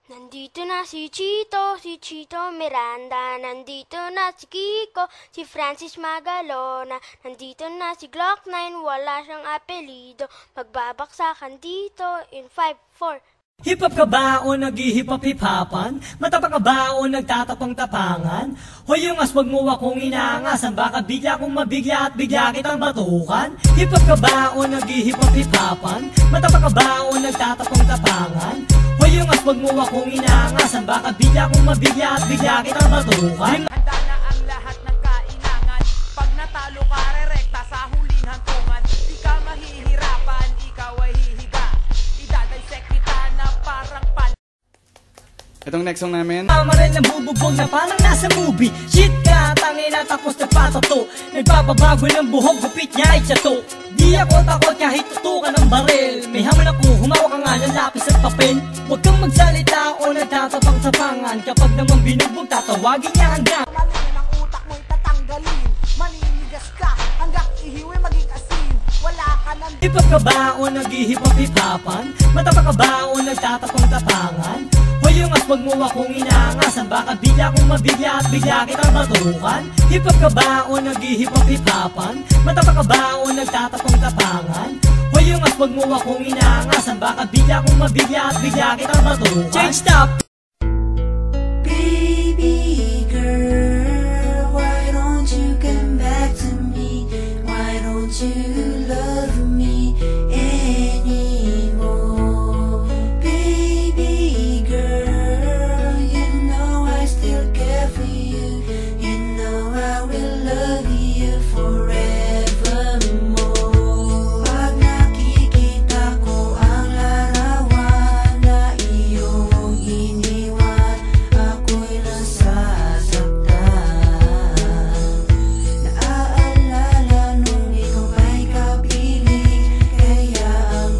Nandito na si Chito Miranda, nandito na si Kiko, si Francis Magalona, nandito na si Glock 9, wala siyang apelido, magbabaksakan dito in 5, 4. Hip-hop ka ba o nag-hip-hop-hip-hopan? Matapa ka ba o nagtatapang-tapangan? Hoy yung aswag mo akong inaangasan, baka bigla kong mabigla at bigla kitang batukan. Hip-hop ka ba o nag-hip-hop-hip-hopan? Matapa ka ba o nagtatapang-tapangan? Hoy yung aswag mo akong inaangasan, baka bigla kong mabigla at bigla kitang batukan. Handa na ang lahat ng kailangan, pag natalo ka rerekta sa huling hantungan. Di ka mahihirapan, ikaw ay hihiga, idadisect kita na parang pan. Itong next song namin, Maril na bububog na parang nasa movie. Shit ka, tangin na tapos nagpatato. Nagpapabago ng buhok, gupit niya ay tiyato. Di ako takot kahit tutukan ng baril. May hamon ako, humawak ka nga ng lapis at papel. Huwag kang magsalita o nagtatapang-tapangan. Kapag naman binugbog, tatawagin niya hanggang Malin ang utak mo'y tatanggalin, maninigas ka hanggang ihiwi maging asin. Wala ka nang hip-hop ka ba o nag-hip-hop-hip-hopan? Matapa ka ba o nagtatapang-tapangan? Hoy yung aswag mo akong inaangasan, baka bigla kong mabigla at bigla kitang batukan. Hip-hop ka ba o nag-hip-hop-hip-hopan? Matapa ka ba o nagtatapang-tapangan? Hoy yung aswag mo akong inaangasan, baka bigla kong mabigla at bigla kitang batukan. Change stop! Baby girl, why don't you come back to me? Why don't you love me anymore? Baby girl, you know I still care for you. You know I will love you forevermore. Pag nakikita ko ang larawan na iyong iniwan, ako'y nasasaktan. Naaalala nung ikaw ay kapiling, kaya ang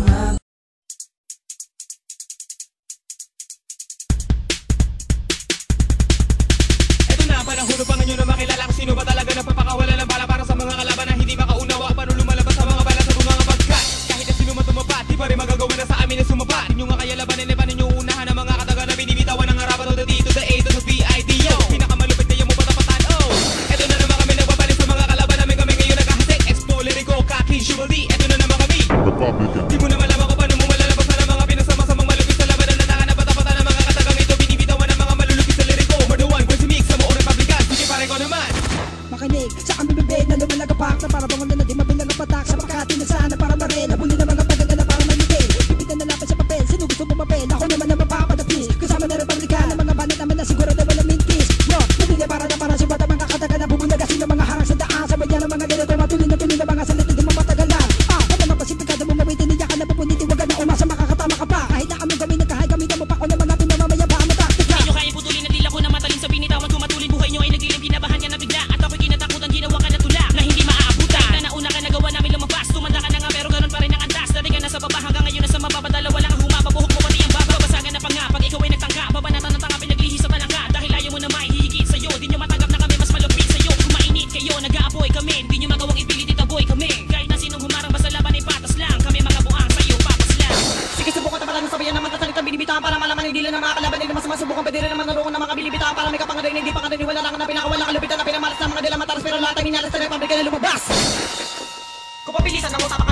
Eto na, panahon upang nyo na makilala kung sino ba talaga nagpapakawala ng bala para sa mga kalaban na hindi makaunawa. Paano lumalabas sa mga bala sa mga pagkat? Kahit na sino man tumapat, di pa rin magagawa na sa amin na sumapat. Hindi nyo nga kaya labanin, paano nyo unahan ang mga kataga na binibitawan ng harapan o the D to the A to the V-I-D-O. Pinakamalupit na yung mo patapatan, oh. Eto na naman kami nagbabalik sa mga kalaban namin, kami ngayon nagkahasik. Expo, Lyrico, Kaki, Chivalry, eto na naman kami. Di mo na malaman kung paano mo malalabas na ng mga pinasama-samang malupit sa laban na natakan na patapatan ng mga katagang ito. Binibitawan ng mga malulupit sa Lyrico. Marduan, Quincy Mix, sa Moong Republican. Sige pare ko naman. Makinig sa aming bibig na lumalagapak na para bangon na di mabilang ang patak sa makati na sana para marin nabuli na mga paganda na para malutin bibig na lapit sa papel sino gusto mo mapel ako naman na mapapadapis kasama na republika ng mga banat naman na siguro na walang mintis yo nabili para si bata mga kataga na bubulaga sila mga harang sa daan sa badya ng mga ganito matuloy na mga salita di mo matagalan ano naman pasipikado mo mawitin niya ka na pupuniti wag na umasa makakatama ka pa kahit na aming gawin nagkahay gamitan mo pa ko naman natin mamamaya ba ang mataktika Hindi nyo kaya putulin ang dila ko na matalin sa binitawan. Tumatulin buhay nyo ay nagilim, kinabahan ka na bigla. At ako'y kinatakutan, ginawa ka na tula na hindi maaabutan. Na nauna ka nagawa namin lumabas, tumanda ka na nga pero ganun pa rin ang andas. Dati ka na sa baba hanggang ngayon nasa mababa, dalawa lang ang humaba. Buhok mo pati ang baba, babasagan na pa nga pag ikaw ay nagtangka. Babanatan ng tanga, pinaglihi sa talangka. Dahil ayaw mo na maihigit sa'yo, di nyo matanggap na kami mas malupit sa'yo. Kung mainit kayo, nag-aapoy kami, di nyo magawang ipilit itaboy kami. Kahit na sinong humarang basta laban ay patas lang, kami mga buang sa'yo, papas lang. sige subukan tapalan ng sabayan naman tatalitan binibitahan para malaman hindi lang ng mga kalaban nila masama subukan pwede rin naman naroon na mga binibitahan para may kapangadain hindi pa kadani wala lang na pinakawala kalupitan na pinamalas na mga dila mataras pero lahat ay minalas sa republika na lumabas Kung pabilisan ang usap